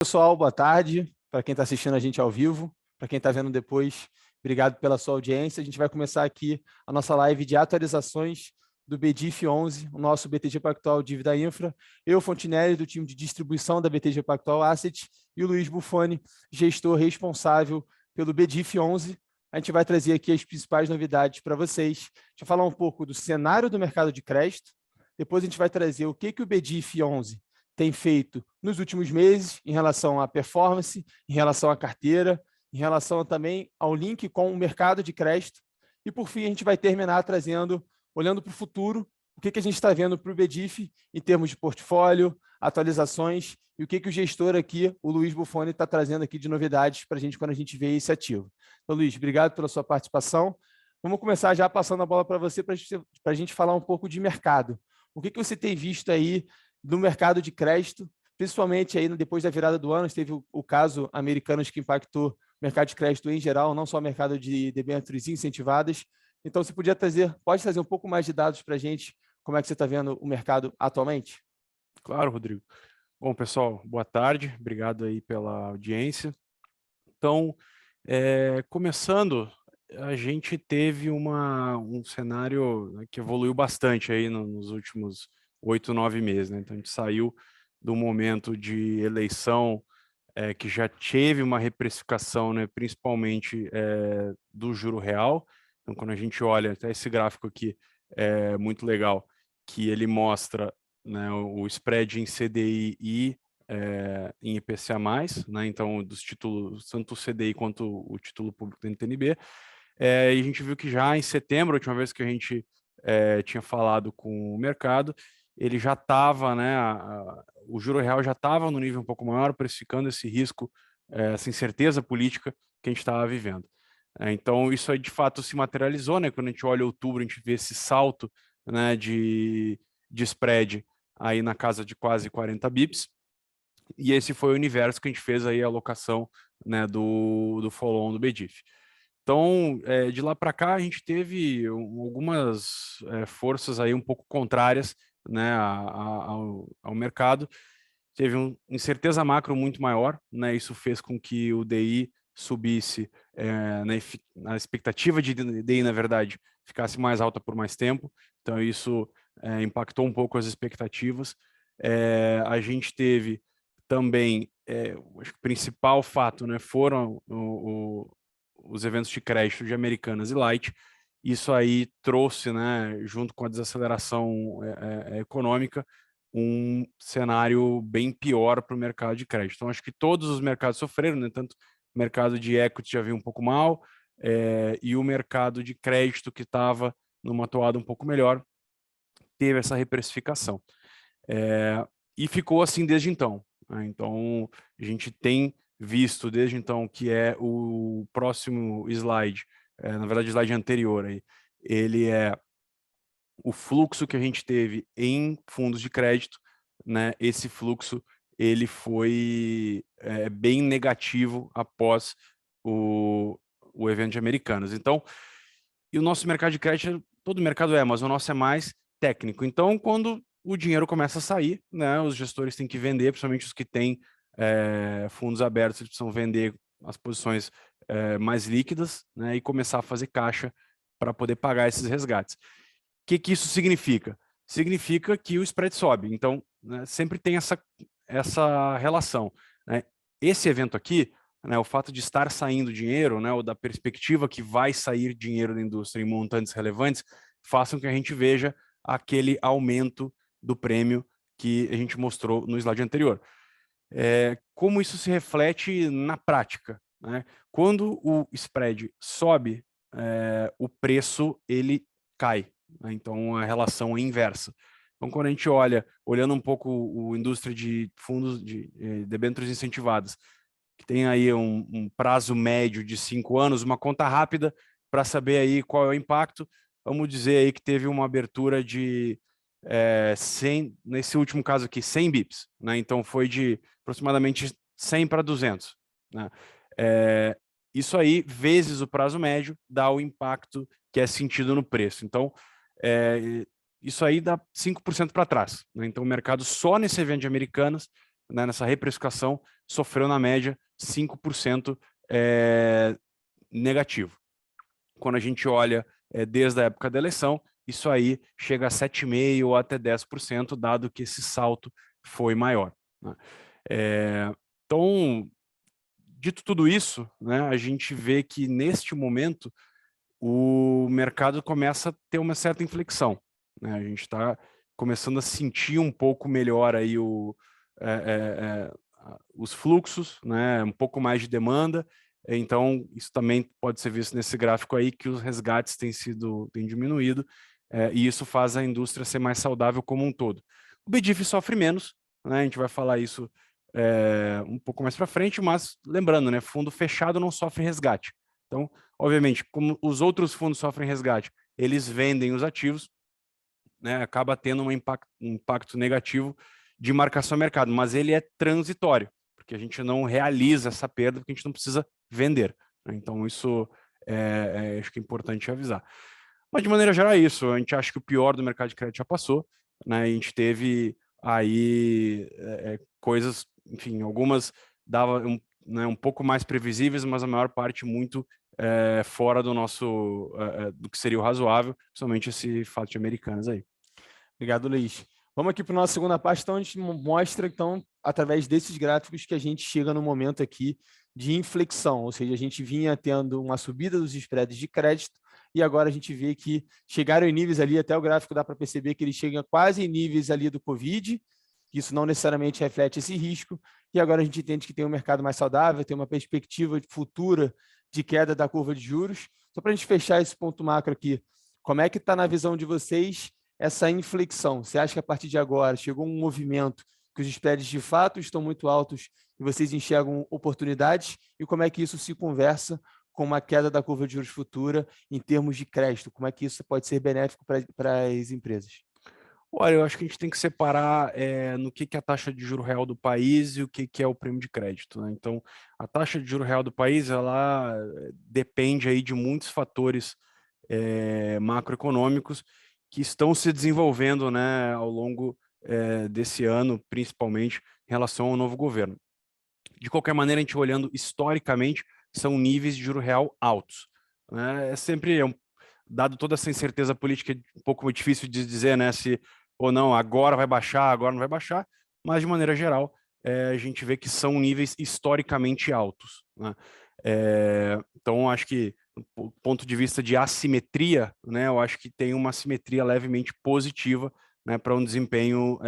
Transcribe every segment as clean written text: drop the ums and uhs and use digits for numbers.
Pessoal, boa tarde. Para quem está assistindo a gente ao vivo, para quem está vendo depois, obrigado pela sua audiência. A gente vai começar aqui a nossa live de atualizações do BDIF 11, o nosso BTG Pactual Dívida Infra. Eu, Fontinelli, do time de distribuição da BTG Pactual Asset, e o Luiz Buffoni, gestor responsável pelo BDIF 11. A gente vai trazer aqui as principais novidades para vocês. Deixa eu falar um pouco do cenário do mercado de crédito. Depois a gente vai trazer o que o BDIF 11 tem feito nos últimos meses em relação à performance, em relação à carteira, em relação também ao link com o mercado de crédito. E, por fim, a gente vai terminar trazendo, olhando para o futuro, o que a gente está vendo para o BDIF em termos de portfólio, atualizações e o que o gestor aqui, o Luiz Buffoni, está trazendo aqui de novidades para a gente quando a gente vê esse ativo. Então, Luiz, obrigado pela sua participação. Vamos começar já passando a bola para você para a gente falar um pouco de mercado. O que você tem visto aí no mercado de crédito, principalmente aí depois da virada do ano, teve o caso Americanas que impactou o mercado de crédito em geral, não só o mercado de debêntures incentivadas. Então, você pode trazer um pouco mais de dados para a gente, como é que você está vendo o mercado atualmente? Claro, Rodrigo. Bom, pessoal, boa tarde, obrigado aí pela audiência. Então, começando, a gente teve um cenário, né, que evoluiu bastante aí nos últimos 8, 9 meses, né? Então, a gente saiu do momento de eleição que já teve uma reprecificação, né, principalmente do juro real. Então, quando a gente olha, até esse gráfico aqui é muito legal, que ele mostra, né, o spread em CDI e em IPCA+, né, então dos títulos, tanto o CDI quanto o título público da NTN-B, e a gente viu que já em setembro, a última vez que a gente tinha falado com o mercado, ele já estava, né, o juro real já estava no nível um pouco maior, precificando esse risco, essa incerteza política que a gente estava vivendo. Então, isso aí de fato se materializou, né? Quando a gente olha outubro, a gente vê esse salto, né, de spread aí na casa de quase 40 bips, e esse foi o universo que a gente fez aí a alocação, né, do follow-on do BDIF. Então, de lá para cá, a gente teve algumas forças aí um pouco contrárias, né, ao mercado. Teve uma incerteza macro muito maior, né, isso fez com que o DI subisse, na expectativa de DI, na verdade, ficasse mais alta por mais tempo. Então, isso impactou um pouco as expectativas. A gente teve também, acho que o principal fato, né, foram os eventos de crédito de Americanas e Light. Isso aí trouxe, né, junto com a desaceleração econômica, um cenário bem pior para o mercado de crédito. Então, acho que todos os mercados sofreram, né, tanto o mercado de equity já veio um pouco mal, e o mercado de crédito, que estava numa toada um pouco melhor, teve essa reprecificação. E ficou assim desde então, né? Então, a gente tem visto desde então, que é o próximo slide, na verdade o slide anterior, aí, ele é o fluxo que a gente teve em fundos de crédito, né? Esse fluxo ele foi bem negativo após o evento de Americanas. Então, e o nosso mercado de crédito, todo mercado mas o nosso é mais técnico. Então, quando o dinheiro começa a sair, né, os gestores têm que vender, principalmente os que têm fundos abertos, eles precisam vender as posições mais líquidas, né, e começar a fazer caixa para poder pagar esses resgates. O que isso significa? Significa que o spread sobe. Então, né, sempre tem essa relação, né? Esse evento aqui, né, o fato de estar saindo dinheiro, né, ou da perspectiva que vai sair dinheiro da indústria em montantes relevantes, façam que a gente veja aquele aumento do prêmio que a gente mostrou no slide anterior. Como isso se reflete na prática, né? Quando o spread sobe, o preço ele cai, né? Então a relação é inversa. Então, quando a gente olhando um pouco a indústria de fundos de debêntures incentivadas, que tem aí um prazo médio de 5 anos, uma conta rápida para saber aí qual é o impacto, vamos dizer aí que teve uma abertura de 100, nesse último caso aqui, 100 bips, né? Então foi de aproximadamente 100 para 200, né? Isso aí, vezes o prazo médio, dá o impacto que é sentido no preço. Então, isso aí dá 5% para trás, né? Então, o mercado só nesse evento de Americanas né, nessa reprecificação, sofreu na média 5% negativo. Quando a gente olha desde a época da eleição, isso aí chega a 7,5% ou até 10%, dado que esse salto foi maior, né? Então, dito tudo isso, né, a gente vê que neste momento o mercado começa a ter uma certa inflexão, né? A gente está começando a sentir um pouco melhor aí os fluxos, né? Um pouco mais de demanda. Então, isso também pode ser visto nesse gráfico aí, que os resgates têm diminuído, e isso faz a indústria ser mais saudável como um todo. O BDIF sofre menos, né? A gente vai falar isso um pouco mais para frente, mas lembrando, né? Fundo fechado não sofre resgate. Então, obviamente, como os outros fundos sofrem resgate, eles vendem os ativos, né? Acaba tendo um impacto negativo de marcação a mercado, mas ele é transitório, porque a gente não realiza essa perda, porque a gente não precisa vender, né? Então, isso acho que é importante avisar. Mas, de maneira geral, é isso. A gente acha que o pior do mercado de crédito já passou, né? A gente teve aí coisas, enfim, algumas dava um pouco mais previsíveis, mas a maior parte muito fora do nosso, do que seria o razoável, principalmente esse fato de Americanas aí. Obrigado, Luiz. Vamos aqui para a nossa segunda parte, então a gente mostra, então, através desses gráficos que a gente chega no momento aqui de inflexão, ou seja, a gente vinha tendo uma subida dos spreads de crédito e agora a gente vê que chegaram em níveis ali, até o gráfico dá para perceber que eles chegam quase em níveis ali do Covid, isso não necessariamente reflete esse risco, e agora a gente entende que tem um mercado mais saudável, tem uma perspectiva futura de queda da curva de juros. Só para a gente fechar esse ponto macro aqui, como é que está na visão de vocês essa inflexão? Você acha que a partir de agora chegou um movimento que os spreads de fato estão muito altos e vocês enxergam oportunidades? E como é que isso se conversa com uma queda da curva de juros futura em termos de crédito? Como é que isso pode ser benéfico para as empresas? Olha, eu acho que a gente tem que separar no que é a taxa de juro real do país e o que é o prêmio de crédito, né? Então, a taxa de juro real do país, ela depende aí de muitos fatores macroeconômicos que estão se desenvolvendo, né, ao longo desse ano, principalmente em relação ao novo governo. De qualquer maneira, a gente olhando historicamente, são níveis de juro real altos, né? É sempre, dado toda essa incerteza política, um pouco difícil de dizer, né, se ou não, agora vai baixar, agora não vai baixar, mas de maneira geral, a gente vê que são níveis historicamente altos, né? Então, acho que do ponto de vista de assimetria, né, eu acho que tem uma assimetria levemente positiva, né, para um desempenho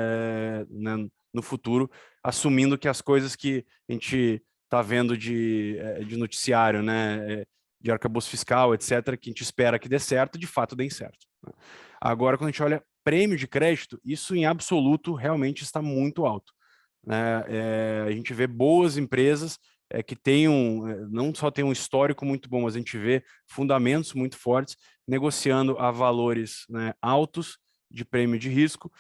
né, no futuro, assumindo que as coisas que a gente está vendo de noticiário, né, de arcabouço fiscal, etc., que a gente espera que dê certo, de fato dê certo, né? Agora, quando a gente olha prêmio de crédito, isso em absoluto realmente está muito alto, né? A gente vê boas empresas que não só tem um histórico muito bom, mas a gente vê fundamentos muito fortes, negociando a valores, né, altos de prêmio de risco,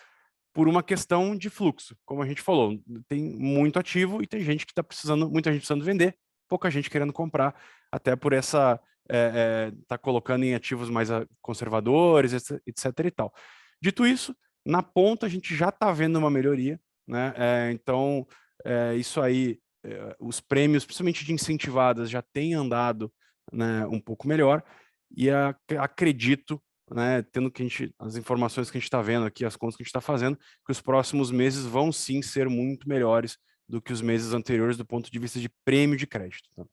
por uma questão de fluxo. Como a gente falou, tem muito ativo e tem gente que está precisando, muita gente precisando vender, pouca gente querendo comprar, até por essa tá colocando em ativos mais conservadores, etc e tal. Dito isso, na ponta a gente já está vendo uma melhoria, né? Então, isso aí, os prêmios, principalmente de incentivadas, já têm andado, né, um pouco melhor, e acredito, né, tendo que as informações que a gente está vendo aqui, as contas que a gente está fazendo, que os próximos meses vão sim ser muito melhores do que os meses anteriores do ponto de vista de prêmio de crédito, tá?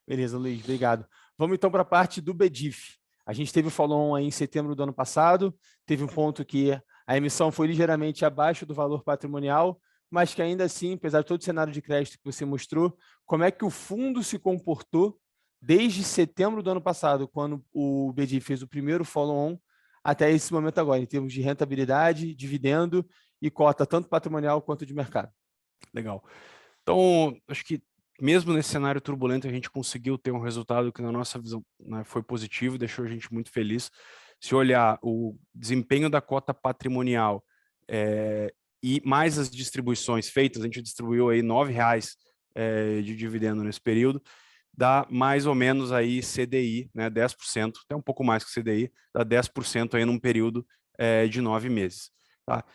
Beleza, Luiz, obrigado. Vamos então para a parte do BDIF. A gente teve o follow-on aí em setembro do ano passado, teve um ponto que a emissão foi ligeiramente abaixo do valor patrimonial, mas que ainda assim, apesar de todo o cenário de crédito que você mostrou, como é que o fundo se comportou desde setembro do ano passado, quando o BDIF fez o primeiro follow-on, até esse momento agora, em termos de rentabilidade, dividendo e cota, tanto patrimonial quanto de mercado? Legal. Então, acho que mesmo nesse cenário turbulento, a gente conseguiu ter um resultado que, na nossa visão, né, foi positivo, deixou a gente muito feliz. Se olhar o desempenho da cota patrimonial e mais as distribuições feitas, a gente distribuiu aí R$ 9 de dividendo nesse período, dá mais ou menos aí CDI, né, 10%, até um pouco mais que CDI, dá 10% aí num período de 9 meses. Tá?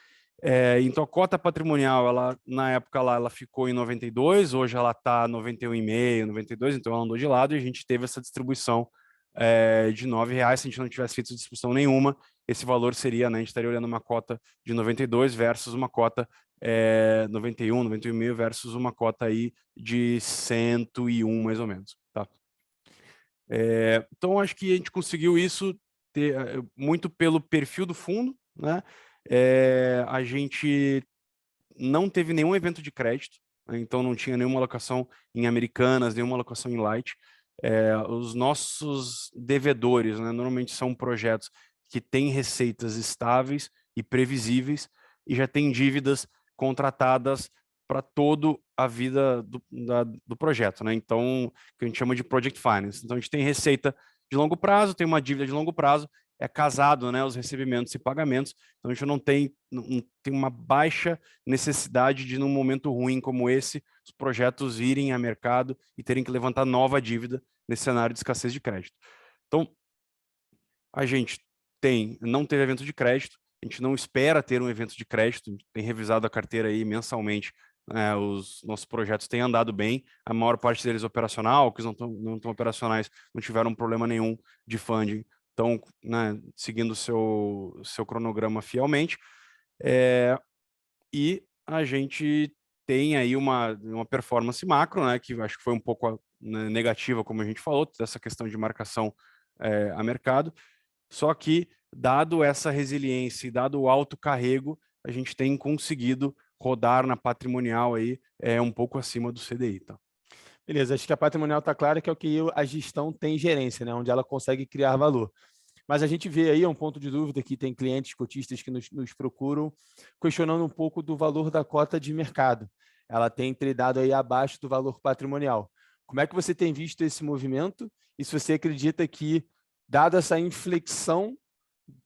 Então, a cota patrimonial, ela, na época lá, ela ficou em 92, hoje ela está 91,5, 92, então ela andou de lado e a gente teve essa distribuição de R$9. Se a gente não tivesse feito distribuição nenhuma, esse valor seria, né, a gente estaria olhando uma cota de 92 versus uma cota 91, 91,5 versus uma cota aí de 101, mais ou menos, tá? Então, acho que a gente conseguiu isso muito pelo perfil do fundo, né? A gente não teve nenhum evento de crédito, né? Então não tinha nenhuma alocação em Americanas, nenhuma alocação em Light. Os nossos devedores, né, normalmente são projetos que têm receitas estáveis e previsíveis e já têm dívidas contratadas para toda a vida do projeto, né? Então, que a gente chama de Project Finance. Então, a gente tem receita de longo prazo, tem uma dívida de longo prazo, é casado, né, os recebimentos e pagamentos, então a gente não tem uma baixa necessidade de, num momento ruim como esse, os projetos irem a mercado e terem que levantar nova dívida nesse cenário de escassez de crédito. Então, a gente não teve evento de crédito, a gente não espera ter um evento de crédito, a gente tem revisado a carteira aí mensalmente, os nossos projetos têm andado bem, a maior parte deles operacional, que não estão operacionais, não tiveram problema nenhum de funding, estão, né, seguindo o seu cronograma fielmente, e a gente tem aí uma performance macro, né, que acho que foi um pouco negativa, como a gente falou, dessa questão de marcação a mercado, só que, dado essa resiliência e dado o alto carrego, a gente tem conseguido rodar na patrimonial aí um pouco acima do CDI, tá? Beleza, acho que a patrimonial está clara que é o que a gestão tem gerência, né? Onde ela consegue criar valor. Mas a gente vê aí um ponto de dúvida que tem clientes cotistas que nos procuram questionando um pouco do valor da cota de mercado. Ela tem tradado aí abaixo do valor patrimonial. Como é que você tem visto esse movimento? E se você acredita que, dada essa inflexão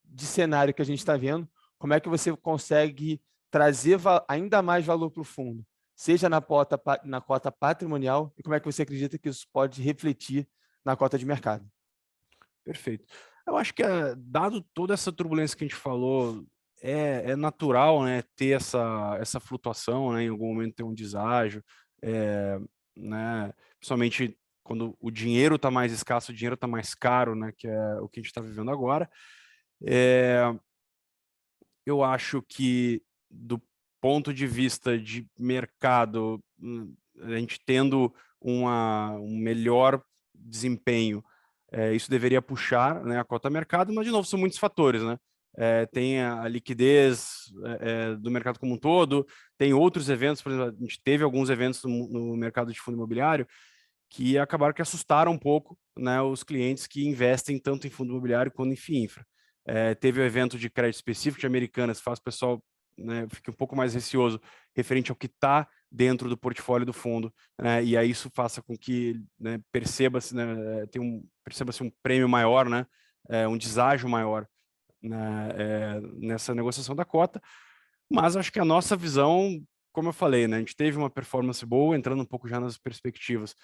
de cenário que a gente está vendo, como é que você consegue trazer ainda mais valor para o fundo, seja na cota patrimonial, e como é que você acredita que isso pode refletir na cota de mercado? Perfeito. Eu acho que, dado toda essa turbulência que a gente falou, é natural, né, ter essa flutuação, né, em algum momento ter um deságio, né, principalmente quando o dinheiro está mais escasso, o dinheiro está mais caro, né, que é o que a gente está vivendo agora. Eu acho que, do ponto de vista de mercado, a gente tendo um melhor desempenho, isso deveria puxar, né, a cota mercado, mas, de novo, são muitos fatores, né? Tem a liquidez do mercado como um todo, tem outros eventos, por exemplo, a gente teve alguns eventos no mercado de fundo imobiliário que acabaram que assustaram um pouco, né, os clientes que investem tanto em fundo imobiliário quanto em FII Infra. Teve o evento de crédito específico de Americanas, faz o pessoal, né, fique um pouco mais receoso referente ao que está dentro do portfólio do fundo, né, e aí isso faça com que, né, perceba-se, né, perceba-se um prêmio maior, né, um deságio maior, né, nessa negociação da cota. Mas acho que a nossa visão, como eu falei, né, a gente teve uma performance boa, entrando um pouco já nas perspectivas.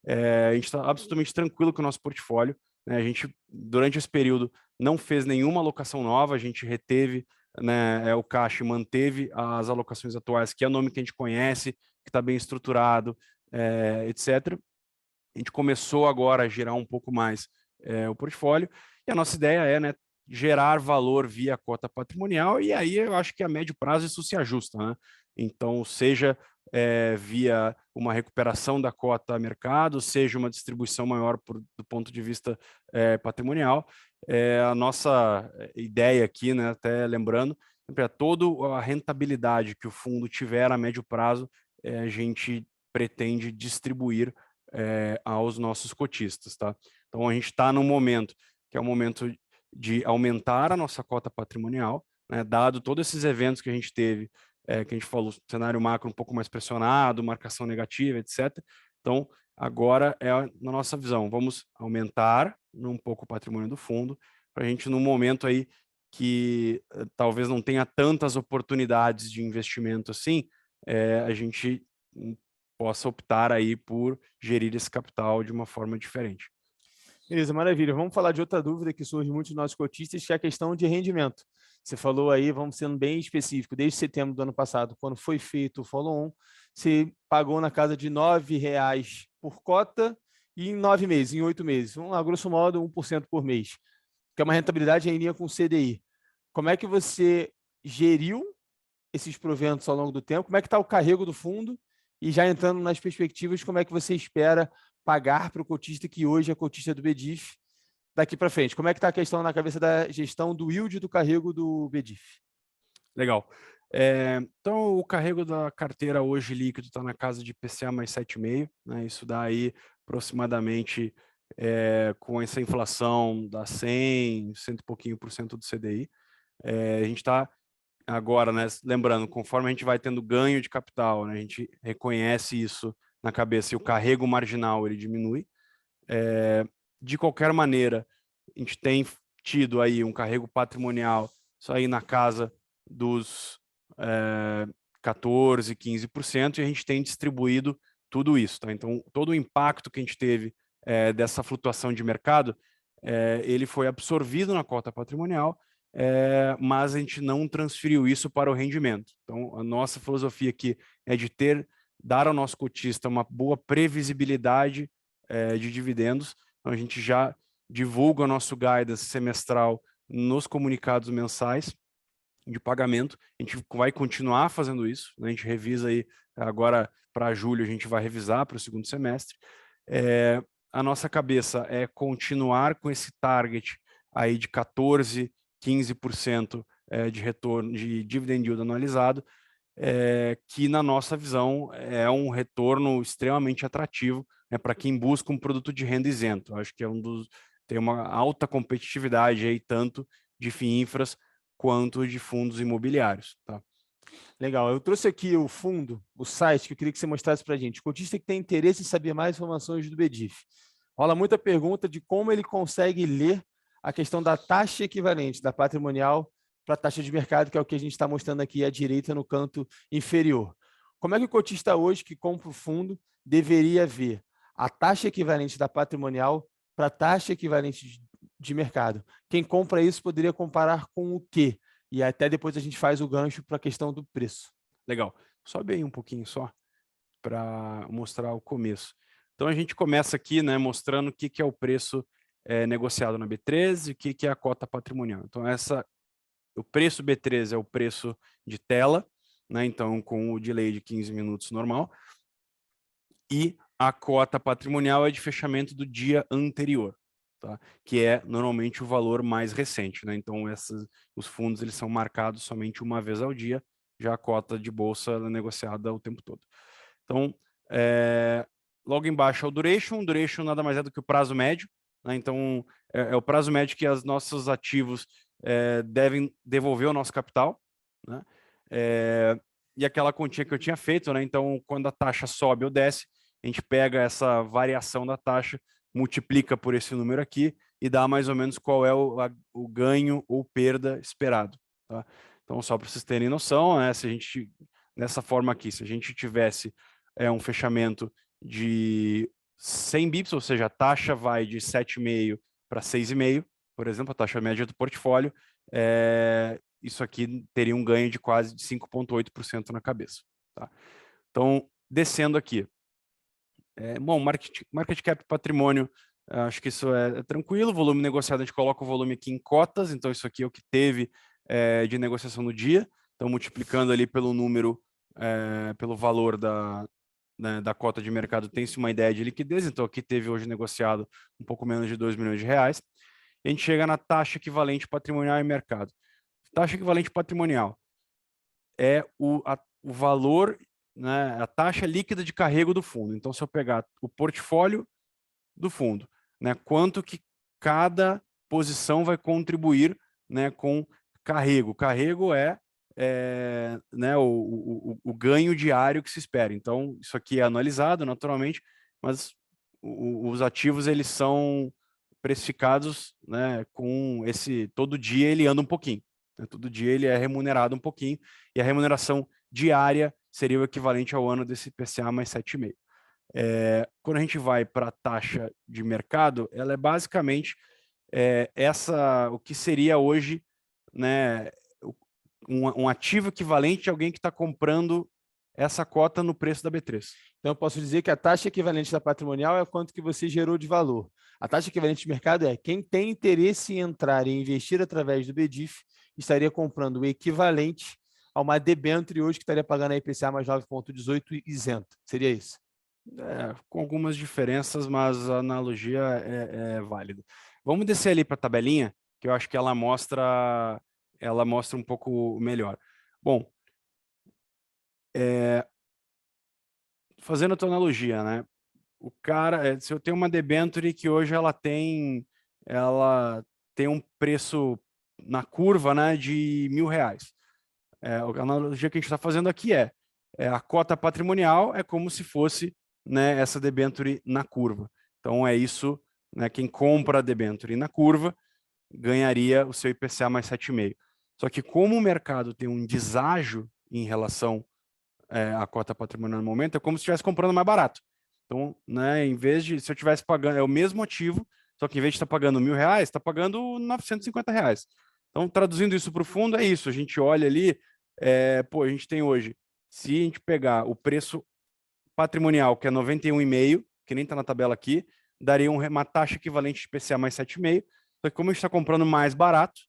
A gente está absolutamente tranquilo com o nosso portfólio, né? A gente, durante esse período, não fez nenhuma alocação nova, a gente reteve, né, o caixa e manteve as alocações atuais, que é o nome que a gente conhece, que está bem estruturado, etc. A gente começou agora a gerar um pouco mais o portfólio, e a nossa ideia é, né, gerar valor via cota patrimonial, e aí eu acho que a médio prazo isso se ajusta, né? Então, seja via uma recuperação da cota a mercado, seja uma distribuição maior do ponto de vista patrimonial. A nossa ideia aqui, né, até lembrando, sempre toda a rentabilidade que o fundo tiver a médio prazo, a gente pretende distribuir aos nossos cotistas, tá? Então, a gente está num momento que é o momento de aumentar a nossa cota patrimonial, né, dado todos esses eventos que a gente teve, que a gente falou, cenário macro um pouco mais pressionado, marcação negativa, etc. Então, agora na nossa visão, vamos aumentar um pouco o patrimônio do fundo, para a gente, num momento aí que talvez não tenha tantas oportunidades de investimento assim, a gente possa optar aí por gerir esse capital de uma forma diferente. Beleza, maravilha. Vamos falar de outra dúvida que surge muito dos nossos cotistas, que é a questão de rendimento. Você falou aí, vamos sendo bem específico, desde setembro do ano passado, quando foi feito o follow-on, você pagou na casa de R$ 9,00 por cota e em 9 meses, em 8 meses. Vamos lá, grosso modo, 1% por mês, que é uma rentabilidade em linha com o CDI. Como é que você geriu esses proventos ao longo do tempo? Como é que está o carrego do fundo? E já entrando nas perspectivas, como é que você espera pagar para o cotista que hoje é cotista do BDIF daqui para frente? Como é que está a questão na cabeça da gestão do yield do carrego do BDIF? Legal. Então, o carrego da carteira hoje líquido está na casa de IPCA mais 7,5, né? Isso dá aí aproximadamente, com essa inflação, dá 100 e pouquinho por cento do CDI. A gente está agora, né, lembrando, conforme a gente vai tendo ganho de capital, né, a gente reconhece isso na cabeça e o carrego marginal ele diminui. De qualquer maneira, a gente tem tido aí um carrego patrimonial, isso aí na casa dos 14%, 15%, e a gente tem distribuído tudo isso. Tá? Então, todo o impacto que a gente teve dessa flutuação de mercado, ele foi absorvido na cota patrimonial, mas a gente não transferiu isso para o rendimento. Então, a nossa filosofia aqui é de dar ao nosso cotista uma boa previsibilidade de dividendos. Então, a gente já divulga o nosso guidance semestral nos comunicados mensais de pagamento. A gente vai continuar fazendo isso, né? A gente revisa aí, agora para julho a gente vai revisar para o segundo semestre. A nossa cabeça é continuar com esse target aí de 14%, 15% de retorno de dividend yield anualizado, que na nossa visão é um retorno extremamente atrativo, né, para quem busca um produto de renda isento. Acho que tem uma alta competitividade aí, tanto de FIINFRAs quanto de fundos imobiliários. Tá? Legal, eu trouxe aqui o fundo, o site, que eu queria que você mostrasse para a gente. O cotista que tem interesse em saber mais informações do BDIF. Rola muita pergunta de como ele consegue ler a questão da taxa equivalente, da patrimonial para a taxa de mercado, que é o que a gente está mostrando aqui à direita no canto inferior. Como é que o cotista hoje que compra o fundo deveria ver a taxa equivalente da patrimonial para a taxa equivalente de mercado? Quem compra isso poderia comparar com o quê? E até depois a gente faz o gancho para a questão do preço. Legal. Sobe aí um pouquinho só para mostrar o começo. Então a gente começa aqui, né, mostrando o que é o preço negociado na B13 e o que é a cota patrimonial. Então o preço B13 é o preço de tela, né, então com o delay de 15 minutos normal, e a cota patrimonial é de fechamento do dia anterior, tá? Que é normalmente o valor mais recente, né? Então os fundos eles são marcados somente uma vez ao dia, já a cota de bolsa é negociada o tempo todo. Então, logo embaixo é o duration nada mais é do que o prazo médio, né? Então é o prazo médio que os nossos ativos devem devolver o nosso capital, né? E aquela continha que eu tinha feito, né? Então, quando a taxa sobe ou desce, a gente pega essa variação da taxa, multiplica por esse número aqui e dá mais ou menos qual é o ganho ou perda esperado. Tá? Então, só para vocês terem noção, né? Se a gente, nessa forma aqui, se a gente tivesse um fechamento de 100 bips, ou seja, a taxa vai de 7,5 para 6,5, por exemplo, a taxa média do portfólio, isso aqui teria um ganho de quase de 5,8% na cabeça. Tá? Então, descendo aqui. Bom, market cap patrimônio, acho que isso é tranquilo. Volume negociado, a gente coloca o volume aqui em cotas, então isso aqui é o que teve de negociação no dia. Então, multiplicando ali pelo número, pelo valor da cota de mercado, tem-se uma ideia de liquidez. Então, aqui teve hoje negociado um pouco menos de R$ 2 milhões. E a gente chega na taxa equivalente patrimonial em mercado. Taxa equivalente patrimonial é o valor, né, a taxa líquida de carrego do fundo. Então, se eu pegar o portfólio do fundo, né, quanto que cada posição vai contribuir, né, com carrego. Carrego né, o ganho diário que se espera. Então, isso aqui é analisado naturalmente, mas os ativos eles são precificados, né, com todo dia ele anda um pouquinho. Né, todo dia ele é remunerado um pouquinho, e a remuneração diária seria o equivalente ao ano desse IPCA mais 7,5. Quando a gente vai para a taxa de mercado, ela é basicamente o que seria hoje, né, um ativo equivalente a alguém que está comprando essa cota no preço da B3. Então, eu posso dizer que a taxa equivalente da patrimonial é quanto que você gerou de valor. A taxa equivalente de mercado é quem tem interesse em entrar e investir através do BDIF estaria comprando o equivalente a uma debênture hoje que estaria pagando a IPCA mais 9,18 isento. Seria isso? Com algumas diferenças, mas a analogia é válida. Vamos descer ali para a tabelinha, que eu acho que ela mostra um pouco melhor. Bom, fazendo a tua analogia, né? O cara, se eu tenho uma debenture que hoje ela tem um preço na curva, né, de R$ 1.000. A analogia que a gente está fazendo aqui a cota patrimonial é como se fosse, né, essa debenture na curva. Então é isso, né, quem compra a debenture na curva ganharia o seu IPCA mais 7,5. Só que como o mercado tem um deságio em relação à cota patrimonial no momento, é como se estivesse comprando mais barato. Então, né, em vez de, se eu estivesse pagando, é o mesmo ativo, só que em vez de estar pagando R$ 1.000, está pagando R$ 950. Então, traduzindo isso para o fundo, é isso. A gente olha ali, a gente tem hoje, se a gente pegar o preço patrimonial, que é 91,5, que nem está na tabela aqui, daria uma taxa equivalente de IPCA mais 7,5. Só que como a gente está comprando mais barato,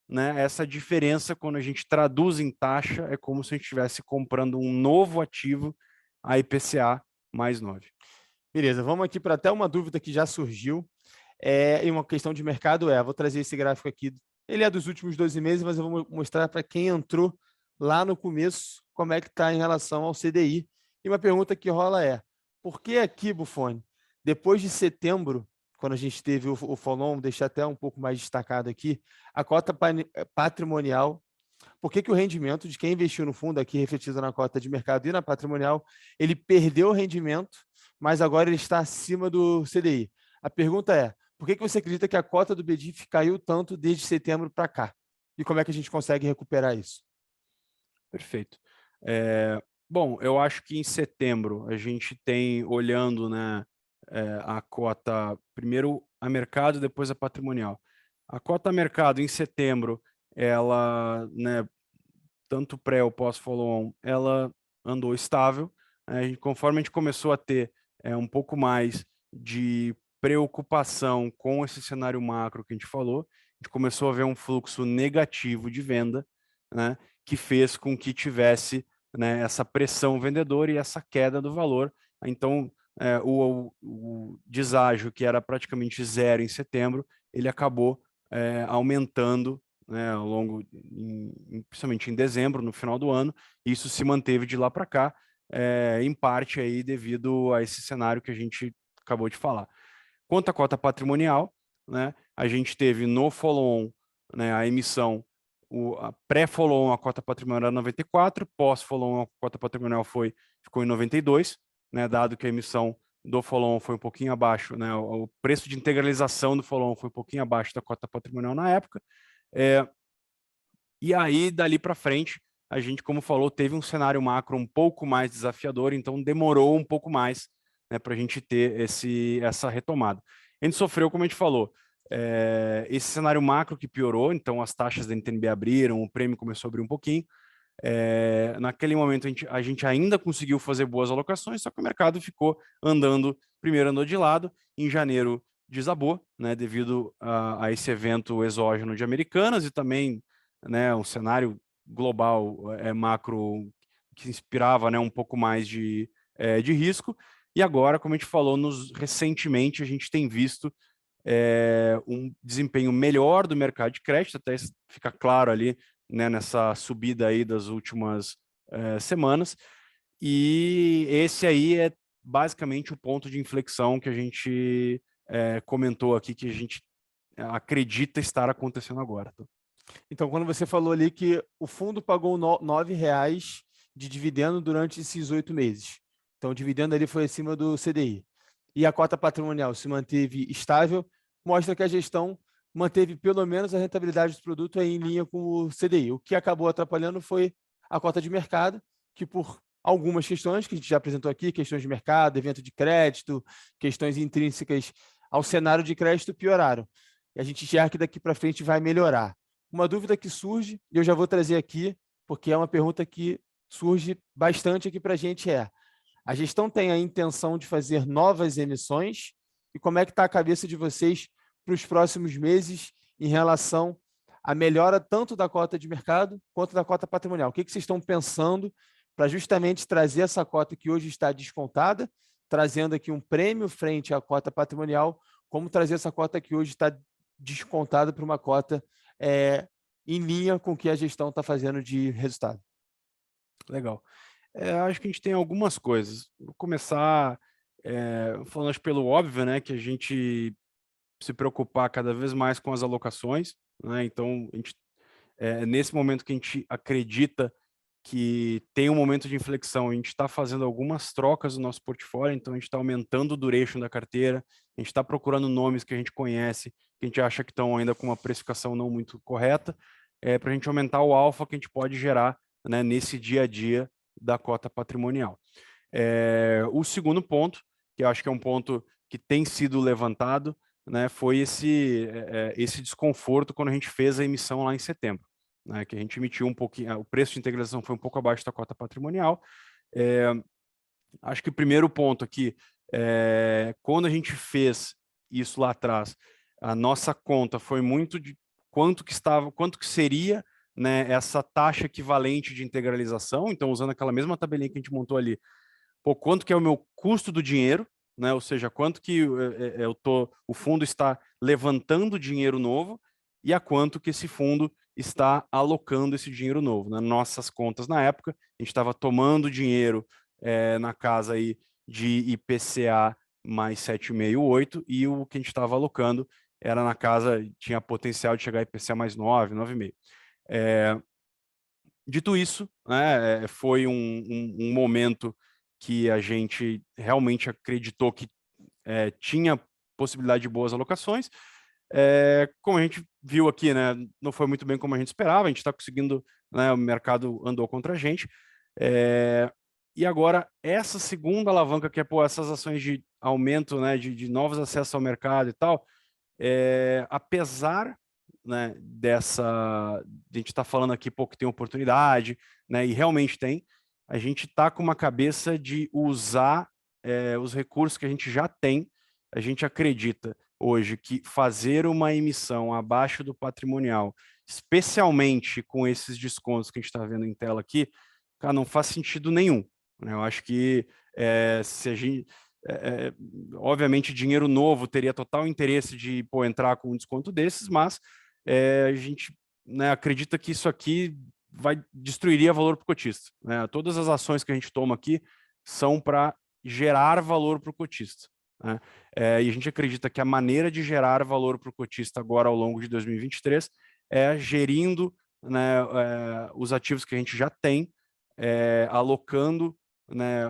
né, essa diferença, quando a gente traduz em taxa, é como se a gente estivesse comprando um novo ativo a IPCA mais 9. Beleza, vamos aqui para até uma dúvida que já surgiu. E uma questão de mercado vou trazer esse gráfico aqui. Ele é dos últimos 12 meses, mas eu vou mostrar para quem entrou lá no começo como é que está em relação ao CDI. E uma pergunta que rola por que aqui, Buffoni, depois de setembro, quando a gente teve o follow-on, deixar até um pouco mais destacado aqui, a cota patrimonial, por que o rendimento de quem investiu no fundo, aqui refletido na cota de mercado e na patrimonial, ele perdeu o rendimento, mas agora ele está acima do CDI? A pergunta por que você acredita que a cota do BDIF caiu tanto desde setembro para cá? E como é que a gente consegue recuperar isso? Perfeito. Bom, eu acho que em setembro a gente tem, olhando, né, a cota, primeiro a mercado, depois a patrimonial. A cota mercado em setembro, ela, né, tanto pré ou pós-follow-on, ela andou estável. Conforme a gente começou a ter um pouco mais de preocupação com esse cenário macro que a gente falou, a gente começou a ver um fluxo negativo de venda, né, que fez com que tivesse, né, essa pressão vendedora e essa queda do valor. Então, o deságio, que era praticamente zero em setembro, ele acabou aumentando, né, ao longo, principalmente em dezembro, no final do ano, e isso se manteve de lá para cá, em parte aí devido a esse cenário que a gente acabou de falar. Quanto à cota patrimonial, né, a gente teve no follow-on, né, a emissão, a pré-follow-on, a cota patrimonial era 94, pós-follow-on, a cota patrimonial ficou em 92, né, dado que a emissão do follow-on foi um pouquinho abaixo, né, o preço de integralização do follow-on foi um pouquinho abaixo da cota patrimonial na época. E aí, dali para frente, a gente, como falou, teve um cenário macro um pouco mais desafiador, então demorou um pouco mais, né, para a gente ter essa retomada. A gente sofreu, como a gente falou, esse cenário macro que piorou, então as taxas da NTNB abriram, o prêmio começou a abrir um pouquinho. Naquele momento a gente ainda conseguiu fazer boas alocações, só que o mercado ficou andando, primeiro andou de lado, em janeiro desabou, né, devido a esse evento exógeno de Americanas e também, né, um cenário global macro que inspirava, né, um pouco mais de risco. E agora, como a gente falou, recentemente a gente tem visto um desempenho melhor do mercado de crédito, até fica claro ali, né, nessa subida aí das últimas semanas. E esse aí é basicamente o ponto de inflexão que a gente comentou aqui, que a gente acredita estar acontecendo agora. Tá? Então, quando você falou ali que o fundo pagou R$ 9 de dividendo durante esses 8 meses. Então, o dividendo ali foi acima do CDI. E a cota patrimonial se manteve estável, mostra que a gestão manteve pelo menos a rentabilidade do produto em linha com o CDI. O que acabou atrapalhando foi a cota de mercado, que por algumas questões que a gente já apresentou aqui, questões de mercado, evento de crédito, questões intrínsecas ao cenário de crédito pioraram. E a gente enxerga que daqui para frente vai melhorar. Uma dúvida que surge, e eu já vou trazer aqui, porque é uma pergunta que surge bastante aqui para a gente, a gestão tem a intenção de fazer novas emissões? E como é que está a cabeça de vocês para os próximos meses em relação à melhora tanto da cota de mercado quanto da cota patrimonial? O que vocês estão pensando para justamente trazer essa cota que hoje está descontada, trazendo aqui um prêmio frente à cota patrimonial, como trazer essa cota que hoje está descontada para uma cota em linha com o que a gestão está fazendo de resultado? Legal. Acho que a gente tem algumas coisas. Vou começar falando acho, pelo óbvio, né, que a gente se preocupar cada vez mais com as alocações, né? Então, a gente, nesse momento que a gente acredita que tem um momento de inflexão, a gente está fazendo algumas trocas no nosso portfólio, então a gente está aumentando o duration da carteira, a gente está procurando nomes que a gente conhece, que a gente acha que estão ainda com uma precificação não muito correta, para a gente aumentar o alfa que a gente pode gerar, né, nesse dia a dia da cota patrimonial. O segundo ponto, que eu acho que é um ponto que tem sido levantado, né, foi esse desconforto quando a gente fez a emissão lá em setembro, né, que a gente emitiu um pouquinho, o preço de integralização foi um pouco abaixo da cota patrimonial. Acho que o primeiro ponto aqui, quando a gente fez isso lá atrás, a nossa conta foi muito de quanto que seria, né, essa taxa equivalente de integralização, então usando aquela mesma tabelinha que a gente montou ali, quanto que é o meu custo do dinheiro, né, ou seja, quanto que o fundo está levantando dinheiro novo e a quanto que esse fundo está alocando esse dinheiro novo. Nas nossas contas na época, a gente estava tomando dinheiro na casa aí de IPCA mais 7,5, 8, e o que a gente estava alocando era na casa, tinha potencial de chegar a IPCA mais 9, 9,5. Dito isso, né, foi um momento que a gente realmente acreditou que tinha possibilidade de boas alocações. Como a gente viu aqui, né, não foi muito bem como a gente esperava, a gente está conseguindo, né, o mercado andou contra a gente. E agora, essa segunda alavanca, que é essas ações de aumento, né, de novos acessos ao mercado e tal, apesar, né, de a gente estar falando aqui que tem oportunidade, né, e realmente tem, a gente está com uma cabeça de usar os recursos que a gente já tem. A gente acredita hoje que fazer uma emissão abaixo do patrimonial, especialmente com esses descontos que a gente está vendo em tela aqui, cara, não faz sentido nenhum, né? Eu acho que se a gente... obviamente, dinheiro novo teria total interesse de entrar com um desconto desses, mas a gente, né, acredita que isso aqui destruiria valor para o cotista, né? Todas as ações que a gente toma aqui são para gerar valor para o cotista, né? E a gente acredita que a maneira de gerar valor para o cotista agora ao longo de 2023 é gerindo, né, os ativos que a gente já tem, alocando, né,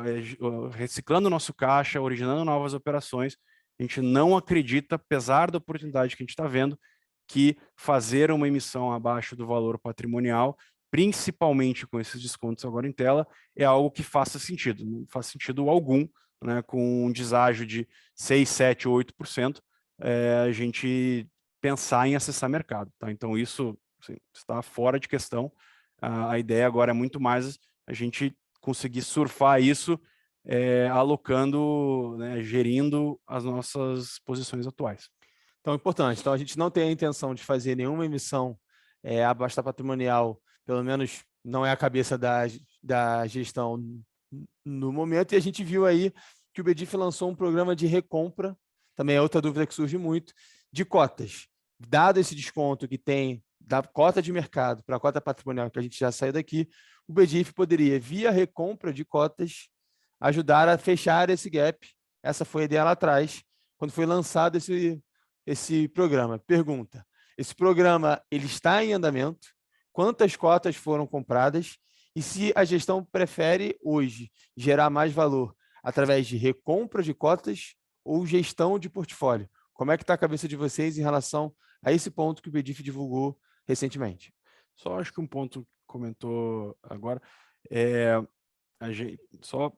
reciclando o nosso caixa, originando novas operações. A gente não acredita, apesar da oportunidade que a gente está vendo, que fazer uma emissão abaixo do valor patrimonial, principalmente com esses descontos agora em tela, é algo que faça sentido. Não faz sentido algum, né, com um deságio de 6, 7, 8%, a gente pensar em acessar mercado. Tá? Então, isso assim, está fora de questão. A ideia agora é muito mais a gente conseguir surfar isso alocando, né, gerindo as nossas posições atuais. Então, importante. Então, a gente não tem a intenção de fazer nenhuma emissão abaixo da patrimonial, pelo menos não é a cabeça da gestão no momento, e a gente viu aí que o BDIF lançou um programa de recompra, também é outra dúvida que surge muito, de cotas. Dado esse desconto que tem da cota de mercado para a cota patrimonial, que a gente já saiu daqui, o BDIF poderia, via recompra de cotas, ajudar a fechar esse gap. Essa foi a ideia lá atrás, quando foi lançado esse programa. Pergunta: esse programa ele está em andamento? Quantas cotas foram compradas? E se a gestão prefere hoje gerar mais valor através de recompra de cotas ou gestão de portfólio? Como é que está a cabeça de vocês em relação a esse ponto que o BDIF divulgou recentemente? Só acho que um ponto que comentou agora, só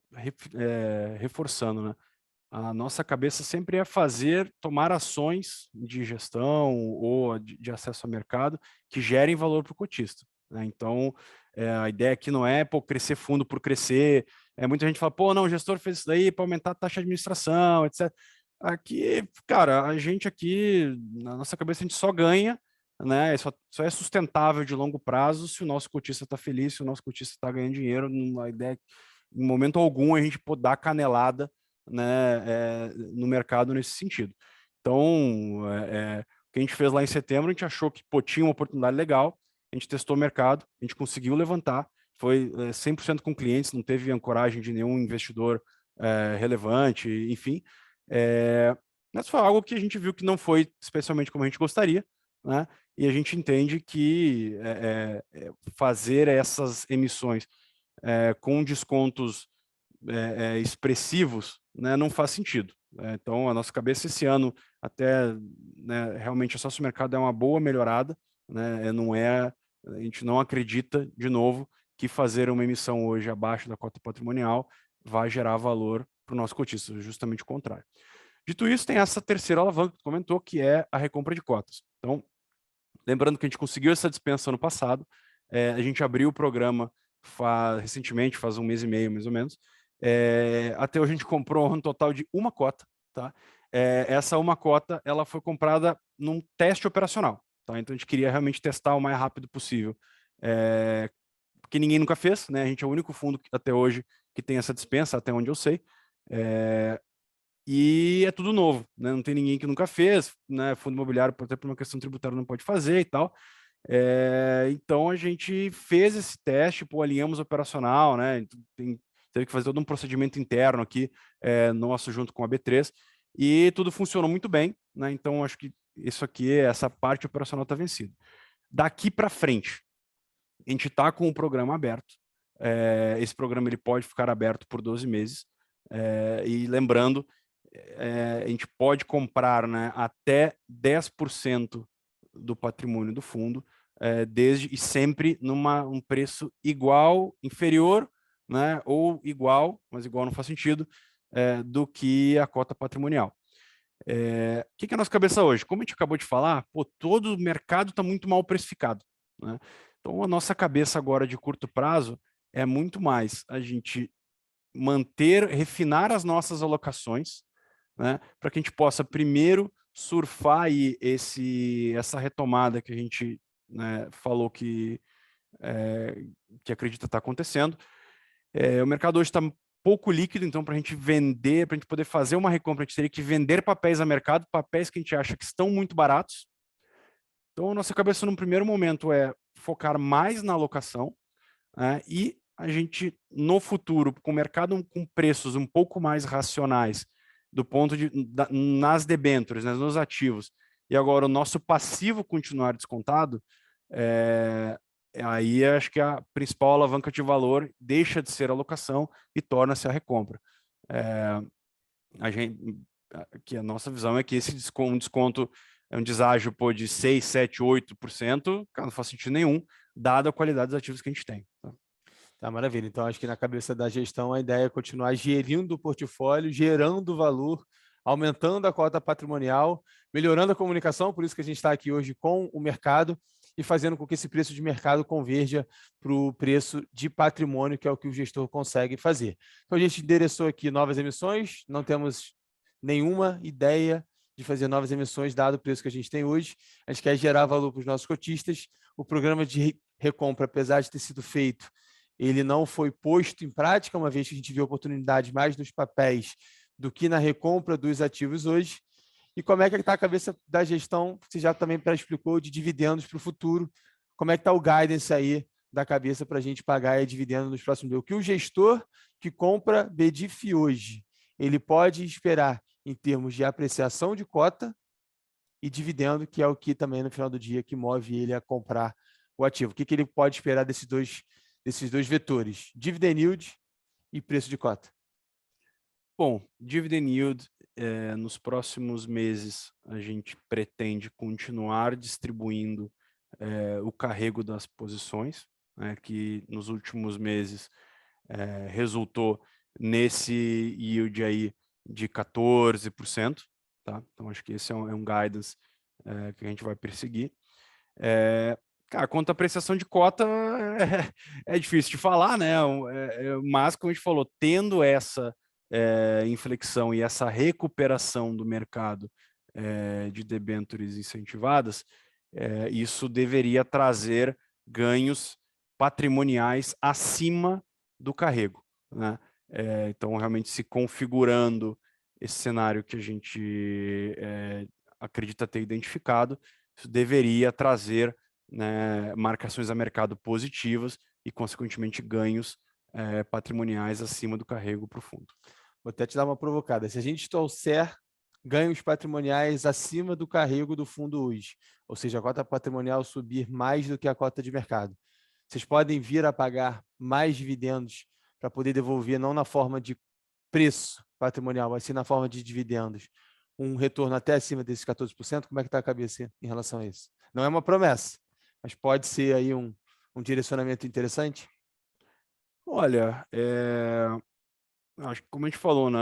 reforçando, né? A nossa cabeça sempre é tomar ações de gestão ou de acesso ao mercado que gerem valor para o cotista, né? Então, a ideia aqui não é crescer fundo por crescer. Muita gente fala, pô, não, o gestor fez isso daí para aumentar a taxa de administração, etc. Aqui, cara, a gente aqui, na nossa cabeça, a gente só ganha, né? Só é sustentável de longo prazo se o nosso cotista está feliz, se o nosso cotista está ganhando dinheiro. A ideia, em momento algum, a gente pode dar canelada, né, no mercado nesse sentido. Então, o que a gente fez lá em setembro, a gente achou que tinha uma oportunidade legal, a gente testou o mercado, a gente conseguiu levantar, foi 100% com clientes, não teve ancoragem de nenhum investidor relevante, enfim. Mas foi algo que a gente viu que não foi especialmente como a gente gostaria, né? E a gente entende que fazer essas emissões com descontos expressivos, né, não faz sentido. Então, a nossa cabeça esse ano, até, né, realmente o sócio mercado é uma boa melhorada, né, a gente não acredita, de novo, que fazer uma emissão hoje abaixo da cota patrimonial vai gerar valor para o nosso cotista, justamente o contrário. Dito isso, tem essa terceira alavanca que tu comentou, que é a recompra de cotas. Então, lembrando que a gente conseguiu essa dispensa ano passado, a gente abriu o programa recentemente, faz um mês e meio, mais ou menos. Até hoje a gente comprou um total de uma cota, tá? Essa uma cota, ela foi comprada num teste operacional, tá? Então a gente queria realmente testar o mais rápido possível, porque ninguém nunca fez, né? A gente é o único fundo até hoje que tem essa dispensa, até onde eu sei. E é tudo novo, né? Não tem ninguém que nunca fez, né? Fundo imobiliário, até por uma questão tributária, não pode fazer e tal. Então a gente fez esse teste, alinhamos operacional, né? Teve que fazer todo um procedimento interno aqui, nosso junto com a B3, e tudo funcionou muito bem, né? Então acho que isso aqui, essa parte operacional está vencida. Daqui para frente, a gente está com o programa aberto. Esse programa ele pode ficar aberto por 12 meses. E lembrando, a gente pode comprar, né, até 10% do patrimônio do fundo, desde e sempre um preço igual, inferior, né, ou igual, mas igual não faz sentido, do que a cota patrimonial. O que é a nossa cabeça hoje? Como a gente acabou de falar, todo o mercado está muito mal precificado, né? Então, a nossa cabeça agora de curto prazo é muito mais a gente refinar as nossas alocações, né, para que a gente possa primeiro surfar aí essa retomada que a gente, né, falou que acredita estar acontecendo. O mercado hoje está pouco líquido, então para a gente vender, para a gente poder fazer uma recompra, a gente teria que vender papéis a mercado, papéis que a gente acha que estão muito baratos. Então, a nossa cabeça, num primeiro momento, é focar mais na alocação, né, e a gente, no futuro, com o mercado com preços um pouco mais racionais, do ponto nas debêntures, né, nos ativos, e agora o nosso passivo continuar descontado, aí acho que a principal alavanca de valor deixa de ser a alocação e torna-se a recompra. A nossa visão é que esse desconto é um deságio de 6, 7, 8%, cara, não faz sentido nenhum, dada a qualidade dos ativos que a gente tem. Tá, maravilha. Então, acho que na cabeça da gestão a ideia é continuar gerindo o portfólio, gerando valor, aumentando a cota patrimonial, melhorando a comunicação, por isso que a gente está aqui hoje com o mercado e fazendo com que esse preço de mercado converja para o preço de patrimônio, que é o que o gestor consegue fazer. Então, a gente endereçou aqui novas emissões, não temos nenhuma ideia de fazer novas emissões, dado o preço que a gente tem hoje. A gente quer gerar valor para os nossos cotistas. O programa de recompra, apesar de ter sido feito, ele não foi posto em prática, uma vez que a gente vê oportunidade mais nos papéis do que na recompra dos ativos hoje. E como é que está a cabeça da gestão, você já também explicou, de dividendos para o futuro, como é que está o guidance aí da cabeça para a gente pagar dividendo nos próximos dias? O que o gestor que compra BDIF hoje, ele pode esperar em termos de apreciação de cota e dividendo, que é o que também no final do dia que move ele a comprar o ativo. O que ele pode esperar desses dois vetores, dividend yield e preço de cota? Bom, dividend yield, nos próximos meses, a gente pretende continuar distribuindo o carrego das posições, né, que nos últimos meses resultou nesse yield aí de 14%, tá? Então acho que esse é um guidance que a gente vai perseguir. Cara, quanto à apreciação de cota, é difícil de falar, né? Mas, como a gente falou, tendo essa inflexão e essa recuperação do mercado de debêntures incentivadas, isso deveria trazer ganhos patrimoniais acima do carrego, né? Então, realmente se configurando esse cenário que a gente acredita ter identificado, isso deveria trazer, né, marcações a mercado positivas e, consequentemente, ganhos patrimoniais acima do carrego para o fundo. Vou até te dar uma provocada. Se a gente trouxer ganhos patrimoniais acima do carrego do fundo hoje, ou seja, a cota patrimonial subir mais do que a cota de mercado, vocês podem vir a pagar mais dividendos para poder devolver, não na forma de preço patrimonial, mas sim na forma de dividendos, um retorno até acima desses 14%? Como é que está a cabeça em relação a isso? Não é uma promessa, mas pode ser aí um direcionamento interessante? Olha, acho que como a gente falou, né,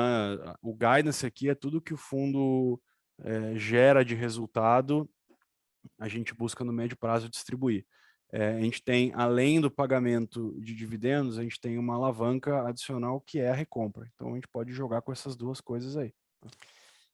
o guidance aqui é tudo que o fundo gera de resultado, a gente busca no médio prazo distribuir. A gente tem, além do pagamento de dividendos, a gente tem uma alavanca adicional que é a recompra. Então a gente pode jogar com essas duas coisas aí.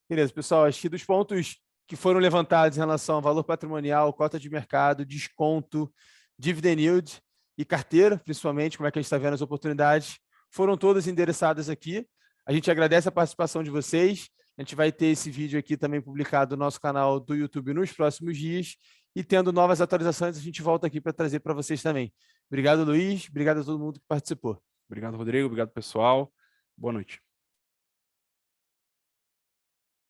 Beleza, pessoal, acho que dos pontos que foram levantados em relação ao valor patrimonial, cota de mercado, desconto, dividend yield e carteira, principalmente, como é que a gente está vendo as oportunidades, foram todas endereçadas aqui. A gente agradece a participação de vocês. A gente vai ter esse vídeo aqui também publicado no nosso canal do YouTube nos próximos dias. E tendo novas atualizações, a gente volta aqui para trazer para vocês também. Obrigado, Luiz. Obrigado a todo mundo que participou. Obrigado, Rodrigo. Obrigado, pessoal. Boa noite.